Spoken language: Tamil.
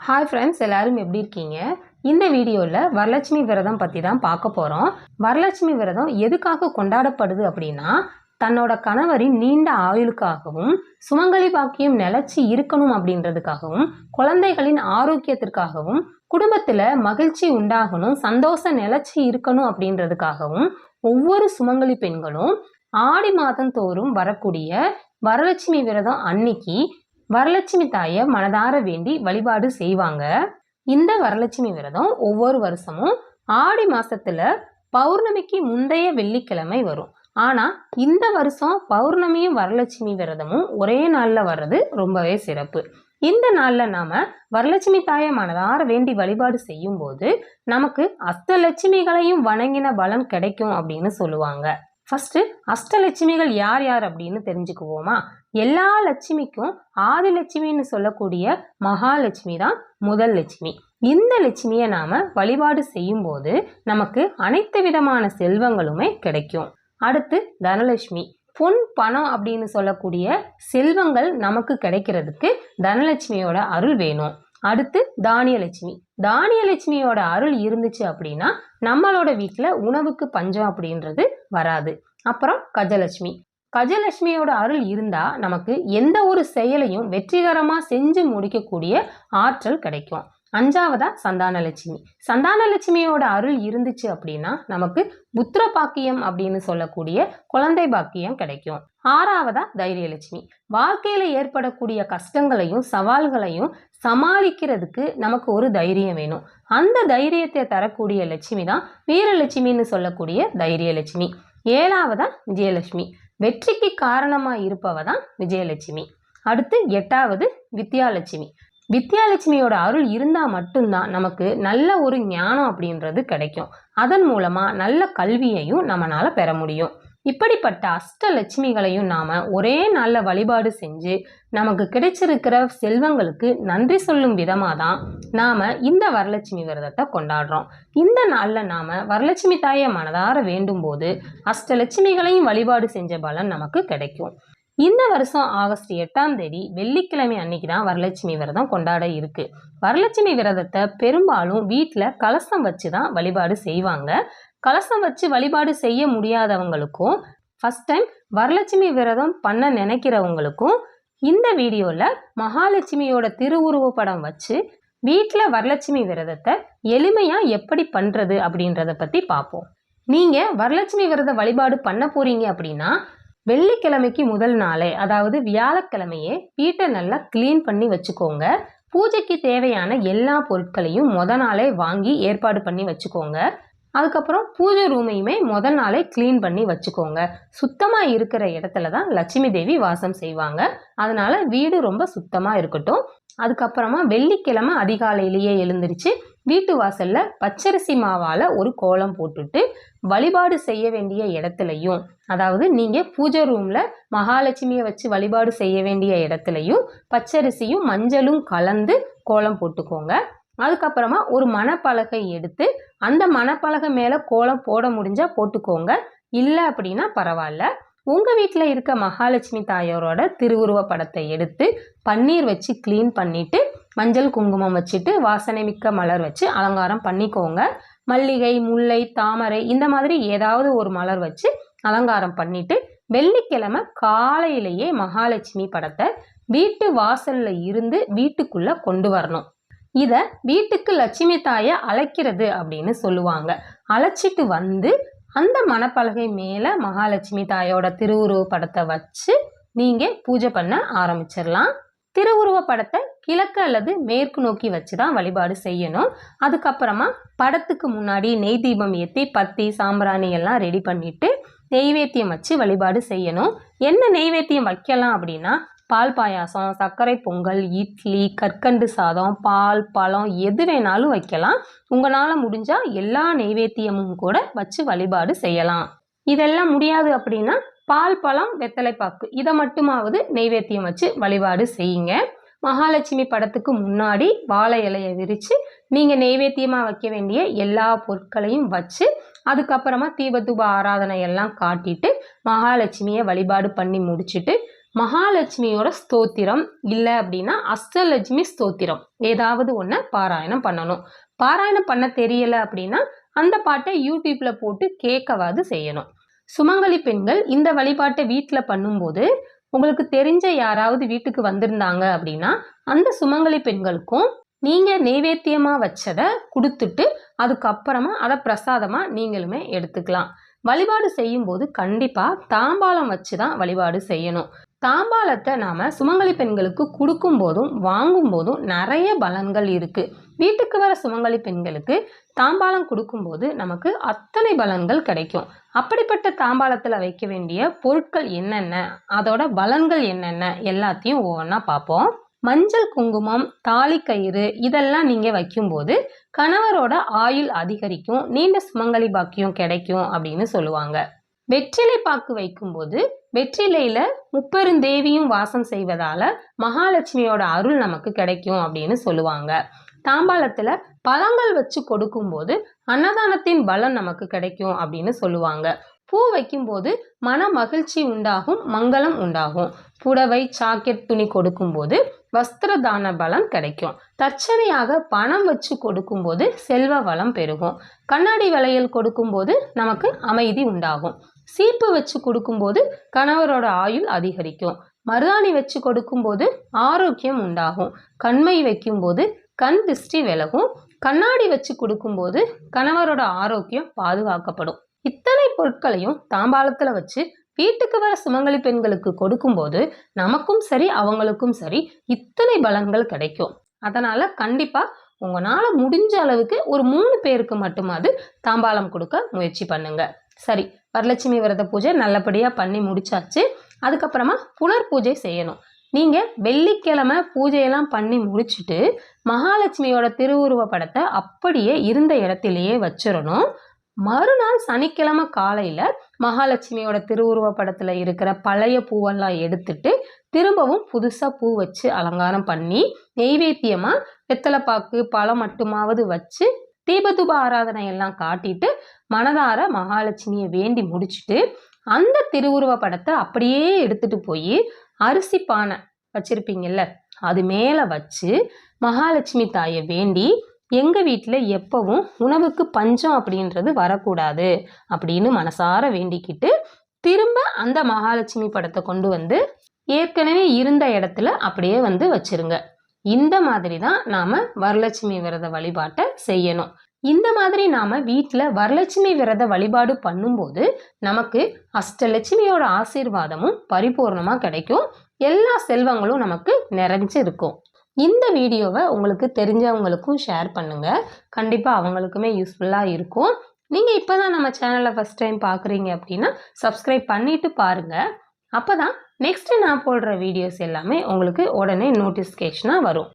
ஹாய் ஃப்ரெண்ட்ஸ், எல்லாரும் எப்படி இருக்கீங்க? இந்த வீடியோவில் வரலட்சுமி விரதம் பற்றி தான் பார்க்க போகிறோம். வரலட்சுமி விரதம் எதுக்காக கொண்டாடப்படுது அப்படின்னா, தன்னோட கணவரின் நீண்ட ஆயுளுக்காகவும் சுமங்கலி பாக்கியம் நிலைச்சி இருக்கணும் அப்படின்றதுக்காகவும், குழந்தைகளின் ஆரோக்கியத்திற்காகவும், குடும்பத்தில் மகிழ்ச்சி உண்டாகணும், சந்தோஷம் நிலைச்சி இருக்கணும் அப்படின்றதுக்காகவும் ஒவ்வொரு சுமங்கலி பெண்களும் ஆடி மாதம் தோறும் வரக்கூடிய வரலட்சுமி விரதம் அன்னைக்கு வரலட்சுமி தாயை மனதார வேண்டி வழிபாடு செய்வாங்க. இந்த வரலட்சுமி விரதம் ஒவ்வொரு வருஷமும் ஆடி மாசத்துல பௌர்ணமிக்கு முந்தைய வெள்ளிக்கிழமை வரும். ஆனா இந்த வருஷம் பௌர்ணமியும் வரலட்சுமி விரதமும் ஒரே நாள்ல வர்றது ரொம்பவே சிறப்பு. இந்த நாள்ல நாம வரலட்சுமி தாயை மனதார வேண்டி வழிபாடு செய்யும் போது நமக்கு அஷ்டலட்சுமிகளையும் வணங்கின பலன் கிடைக்கும் அப்படின்னு சொல்லுவாங்க. ஃபர்ஸ்ட் அஷ்டலட்சுமிகள் யார் யார் அப்படின்னு தெரிஞ்சுக்குவோமா? எல்லா லட்சுமிக்கும் ஆதிலட்சுமின்னு சொல்லக்கூடிய மகாலட்சுமி தான் முதல் லட்சுமி. இந்த லட்சுமியை நாம வழிபாடு செய்யும் போது நமக்கு அனைத்து விதமான செல்வங்களுமே கிடைக்கும். அடுத்து தனலட்சுமி, பொன் பணம் அப்படின்னு சொல்லக்கூடிய செல்வங்கள் நமக்கு கிடைக்கிறதுக்கு தனலட்சுமியோட அருள் வேணும். அடுத்து தானியலட்சுமி, தானியலட்சுமியோட அருள் இருந்துச்சு அப்படின்னா நம்மளோட வீட்டில் உணவுக்கு பஞ்சம் அப்படின்றது வராது. அப்புறம் கஜலட்சுமி, கஜலட்சுமியோட அருள் இருந்தா நமக்கு எந்த ஒரு செயலையும் வெற்றிகரமா செஞ்சு முடிக்கக்கூடிய ஆற்றல் கிடைக்கும். அஞ்சாவதா சந்தானலட்சுமி, சந்தானலட்சுமியோட அருள் இருந்துச்சு அப்படின்னா நமக்கு புத்திர பாக்கியம் அப்படின்னு சொல்லக்கூடிய குழந்தை பாக்கியம் கிடைக்கும். ஆறாவதா தைரியலட்சுமி, வாழ்க்கையில ஏற்படக்கூடிய கஷ்டங்களையும் சவால்களையும் சமாளிக்கிறதுக்கு நமக்கு ஒரு தைரியம் வேணும். அந்த தைரியத்தை தரக்கூடிய லட்சுமி தான் வீரலட்சுமின்னு சொல்லக்கூடிய தைரியலட்சுமி. ஏழாவதா விஜயலட்சுமி, வெற்றிக்கு காரணமா இருப்பவ தான் விஜயலட்சுமி. அடுத்து எட்டாவது வித்யாலட்சுமி, வித்யாலட்சுமியோட அருள் இருந்தால் மட்டும்தான் நமக்கு நல்ல ஒரு ஞானம் அப்படின்றது கிடைக்கும். அதன் மூலமா நல்ல கல்வியையும் நம்மளால பெற முடியும். இப்படிப்பட்ட அஷ்டலட்சுமிகளையும் நாம ஒரே நாள்ல வழிபாடு செஞ்சு நமக்கு கிடைச்சிருக்கிற செல்வங்களுக்கு நன்றி சொல்லும் விதமா தான் நாம இந்த வரலட்சுமி விரதத்தை கொண்டாடுறோம். இந்த நாள்ல நாம வரலட்சுமி தாயை மனதார வேண்டும் போது அஷ்டலட்சுமிகளையும் வழிபாடு செஞ்ச பலன் நமக்கு கிடைக்கும். இந்த வருஷம் ஆகஸ்ட் 8ஆம் தேதி வெள்ளிக்கிழமை அன்னைக்கு தான் வரலட்சுமி விரதம் கொண்டாட இருக்கு. வரலட்சுமி விரதத்தை பெரும்பாலும் வீட்டில் கலசம் வச்சு தான் வழிபாடு செய்வாங்க. கலசம் வச்சு வழிபாடு செய்ய முடியாதவங்களுக்கும் ஃபர்ஸ்ட் டைம் வரலட்சுமி விரதம் பண்ண நினைக்கிறவங்களுக்கும் இந்த வீடியோவில் மகாலட்சுமியோட திருவுருவ படம் வச்சு வீட்டில் வரலட்சுமி விரதத்தை எளிமையாக எப்படி பண்ணுறது அப்படின்றத பற்றி பார்ப்போம். நீங்கள் வரலட்சுமி விரத வழிபாடு பண்ண போறீங்க அப்படின்னா வெள்ளிக்கிழமைக்கு முதல் நாளே, அதாவது வியாழக்கிழமையே வீட்டை நல்லா கிளீன் பண்ணி வச்சுக்கோங்க. பூஜைக்கு தேவையான எல்லா பொருட்களையும் நாளே வாங்கி ஏற்பாடு பண்ணி வச்சுக்கோங்க. அதுக்கப்புறம் பூஜை ரூமையுமே நாளே கிளீன் பண்ணி வச்சுக்கோங்க. சுத்தமாக இருக்கிற இடத்துல தான் லட்சுமி தேவி வாசம் செய்வாங்க. அதனால வீடு ரொம்ப சுத்தமாக இருக்கட்டும். அதுக்கப்புறமா வெள்ளிக்கிழமை அதிகாலையிலேயே எழுந்திருச்சு வீட்டு வாசல்ல பச்சரிசி மாவால ஒரு கோலம் போட்டுட்டு வழிபாடு செய்ய வேண்டிய இடத்துலையும், அதாவது நீங்க பூஜை ரூம்ல மகாலட்சுமியை வச்சு வழிபாடு செய்ய வேண்டிய இடத்துலையும் பச்சரிசியும் மஞ்சளும் கலந்து கோலம் போட்டுக்கோங்க. அதுக்கப்புறமா ஒரு மணப்பலகை எடுத்து அந்த மணப்பலகை மேல கோலம் போட முடிஞ்சா போட்டுக்கோங்க. இல்லை அப்படின்னா பரவாயில்ல. உங்க வீட்டில் இருக்க மகாலட்சுமி தாயாரோட திருவுருவ படத்தை எடுத்து பன்னீர் வச்சு கிளீன் பண்ணிட்டு மஞ்சள் குங்குமம் வச்சுட்டு வாசனை மிக்க மலர் வச்சு அலங்காரம் பண்ணிக்கோங்க. மல்லிகை, முல்லை, தாமரை இந்த மாதிரி ஏதாவது ஒரு மலர் வச்சு அலங்காரம் பண்ணிட்டு வெள்ளிக்கிழமை காலையிலேயே மகாலட்சுமி படத்தை வீட்டு வாசல்ல இருந்து வீட்டுக்குள்ள கொண்டு வரணும். இத வீட்டுக்கு லட்சுமி தாயை அழைக்கிறது அப்படின்னு சொல்லுவாங்க. அழைச்சிட்டு வந்து அந்த மணப்பலகை மேல மகாலட்சுமி தாயோட திருவுருவ படத்தை வச்சு நீங்க பூஜை பண்ண ஆரம்பிச்சிடலாம். திருவுருவ படத்தை கிழக்கு அல்லது மேற்கு நோக்கி வச்சு தான் வழிபாடு செய்யணும். அதுக்கப்புறமா படத்துக்கு முன்னாடி நெய் தீபம் ஏற்றி பத்தி சாம்பிராணி எல்லாம் ரெடி பண்ணிட்டு நெய்வேத்தியம் வச்சு வழிபாடு செய்யணும். என்ன நெய்வேத்தியம் வைக்கலாம் அப்படின்னா பால் பாயாசம், சர்க்கரை பொங்கல், இட்லி, கற்கண்டு சாதம், பால், பழம் எது வேணாலும் வைக்கலாம். உங்களால் முடிஞ்சா எல்லா நெய்வேத்தியமும் கூட வச்சு வழிபாடு செய்யலாம். இதெல்லாம் முடியாது அப்படின்னா பால், பழம், வெத்தலைப்பாக்கு இதை மட்டுமாவது நெய்வேத்தியம் வச்சு வழிபாடு செய்யுங்க. மகாலட்சுமி படத்துக்கு முன்னாடி வாழை இலையை விரித்து நீங்கள் நெய்வேத்தியமாக வைக்க வேண்டிய எல்லா பொருட்களையும் வச்சு அதுக்கப்புறமா தீபதூப ஆராதனை எல்லாம் காட்டிட்டு மகாலட்சுமியை வழிபாடு பண்ணி முடிச்சுட்டு மகாலட்சுமியோட ஸ்தோத்திரம் இல்லை அப்படின்னா அஷ்டலட்சுமி ஸ்தோத்திரம் ஏதாவது ஒன்று பாராயணம் பண்ணணும். பாராயணம் பண்ண தெரியல அப்படின்னா அந்த பாட்டை யூடியூப்ல போட்டு கேட்கவாது செய்யணும். சுமங்கலி பெண்கள் இந்த வழிபாட்டை வீட்டில் பண்ணும்போது உங்களுக்கு தெரிஞ்ச யாராவது வீட்டுக்கு வந்திருந்தாங்க அப்படின்னா அந்த சுமங்கலி பெண்களுக்கும் நீங்க நெய்வேத்தியமா வச்சதை கொடுத்துட்டு அதுக்கப்புறமா அதை பிரசாதமா நீங்களுமே எடுத்துக்கலாம். வழிபாடு செய்யும் போது கண்டிப்பா தாம்பாளம் வச்சுதான் வழிபாடு செய்யணும். தாம்பாளத்தை நாம சுமங்கலி பெண்களுக்கு கொடுக்கும் போதும் வாங்கும் போதும் நிறைய பலன்கள் இருக்கு. வீட்டுக்கு வர சுமங்கலி பெண்களுக்கு தாம்பாளம் கொடுக்கும்போது நமக்கு அத்தனை பலன்கள் கிடைக்கும். அப்படிப்பட்ட தாம்பாளத்துல வைக்க வேண்டிய பொருட்கள் என்னென்ன, அதோட பலன்கள் என்னென்ன எல்லாத்தையும் ஒவ்வொன்றா பார்ப்போம். மஞ்சள் குங்குமம், தாலி கயிறு இதெல்லாம் நீங்க வைக்கும்போது கணவரோட ஆயுள் அதிகரிக்கும், நீண்ட சுமங்கலி பாக்கியம் கிடைக்கும் அப்படின்னு சொல்லுவாங்க. வெற்றிலை பாக்கு வைக்கும்போது வெற்றிலையில முப்பெருந்தேவியும் வாசம் செய்வதால மகாலட்சுமியோட அருள் நமக்கு கிடைக்கும் அப்படின்னு சொல்லுவாங்க. தாம்பாளத்துல பழங்கள் வச்சு கொடுக்கும்போது அன்னதானத்தின் பலன் நமக்கு கிடைக்கும் அப்படின்னு சொல்லுவாங்க. பூ வைக்கும்போது மன மகிழ்ச்சி உண்டாகும், மங்களம் உண்டாகும். புடவை சாக்கெட் துணி கொடுக்கும்போது வஸ்திரதான பலம் கிடைக்கும். தற்சனையாக பணம் வச்சு கொடுக்கும்போது செல்வ வளம் பெருகும். கண்ணாடி வளையல் கொடுக்கும்போது நமக்கு அமைதி உண்டாகும். சீப்பு வச்சு கொடுக்கும்போது கணவரோட ஆயுள் அதிகரிக்கும். மருதாணி வச்சு கொடுக்கும்போது ஆரோக்கியம் உண்டாகும். கண்மை வைக்கும்போது கண் திருஷ்டி விலகும். கண்ணாடி வச்சு கொடுக்கும்போது கணவரோட ஆரோக்கியம் பாதுகாக்கப்படும். இத்தனை பொருட்களையும் தாம்பாளத்துல வச்சு வீட்டுக்கு வர சுமங்கலி பெண்களுக்கு கொடுக்கும்போது நமக்கும் சரி அவங்களுக்கும் சரி இத்தனை பலன்கள் கிடைக்கும். அதனால கண்டிப்பா உங்களால முடிஞ்ச அளவுக்கு ஒரு 3 பேருக்கு மட்டுமாவது தாம்பாளம் கொடுக்க முயற்சி பண்ணுங்க. சரி, வரலட்சுமி விரத பூஜை நல்லபடியா பண்ணி முடிச்சாச்சு. அதுக்கப்புறமா புனர் பூஜை செய்யணும். நீங்க வெள்ளிக்கிழமை பூஜையெல்லாம் பண்ணி முடிச்சுட்டு மகாலட்சுமியோட திருவுருவ படத்தை அப்படியே இருந்த இடத்திலேயே வச்சிடணும். மறுநாள் சனிக்கிழமை காலையில மகாலட்சுமியோட திருவுருவ படத்துல இருக்கிற பழைய பூவெல்லாம் எடுத்துட்டு திரும்பவும் புதுசா பூ வச்சு அலங்காரம் பண்ணி நெய்வேத்தியமா வெத்தலைப்பாக்கு பழம் மட்டுமாவது வச்சு தீபதூப ஆராதனை எல்லாம் காட்டிட்டு மனதார மகாலட்சுமியை வேண்டி முடிச்சுட்டு அந்த திருவுருவ படத்தை அப்படியே எடுத்துட்டு போய் அரிசி பானை வச்சிருப்பீங்கல்ல அது மேல வச்சு மகாலட்சுமி தாயை வேண்டி எங்க வீட்டில் எப்பவும் உணவுக்கு பஞ்சம் அப்படின்றது வரக்கூடாது அப்படின்னு மனசார வேண்டிக்கிட்டு திரும்ப அந்த மகாலட்சுமி படத்தை கொண்டு வந்து ஏற்கனவே இருந்த இடத்துல அப்படியே வந்து வச்சிருங்க. இந்த மாதிரி தான் நாம வரலட்சுமி விரத வழிபாட்டை செய்யணும். இந்த மாதிரி நாம வீட்டில் வரலட்சுமி விரத வழிபாடு பண்ணும்போது நமக்கு அஷ்டலட்சுமியோட ஆசீர்வாதமும் பரிபூர்ணமா கிடைக்கும். எல்லா செல்வங்களும் நமக்கு நிறைஞ்சு இருக்கும். இந்த வீடியோவை உங்களுக்கு தெரிஞ்சவங்களுக்கும் ஷேர் பண்ணுங்க. கண்டிப்பாக அவங்களுக்குமே யூஸ்ஃபுல்லாக இருக்கும். நீங்கள் இப்போ தான் நம்ம சேனலை ஃபஸ்ட் டைம் பார்க்குறீங்க அப்படின்னா சப்ஸ்கிரைப் பண்ணிட்டு பாருங்கள். அப்போ தான் நெக்ஸ்ட்டு நான் போடுற வீடியோஸ் எல்லாமே உங்களுக்கு உடனே நோட்டிஃபிகேஷனாக வரும்.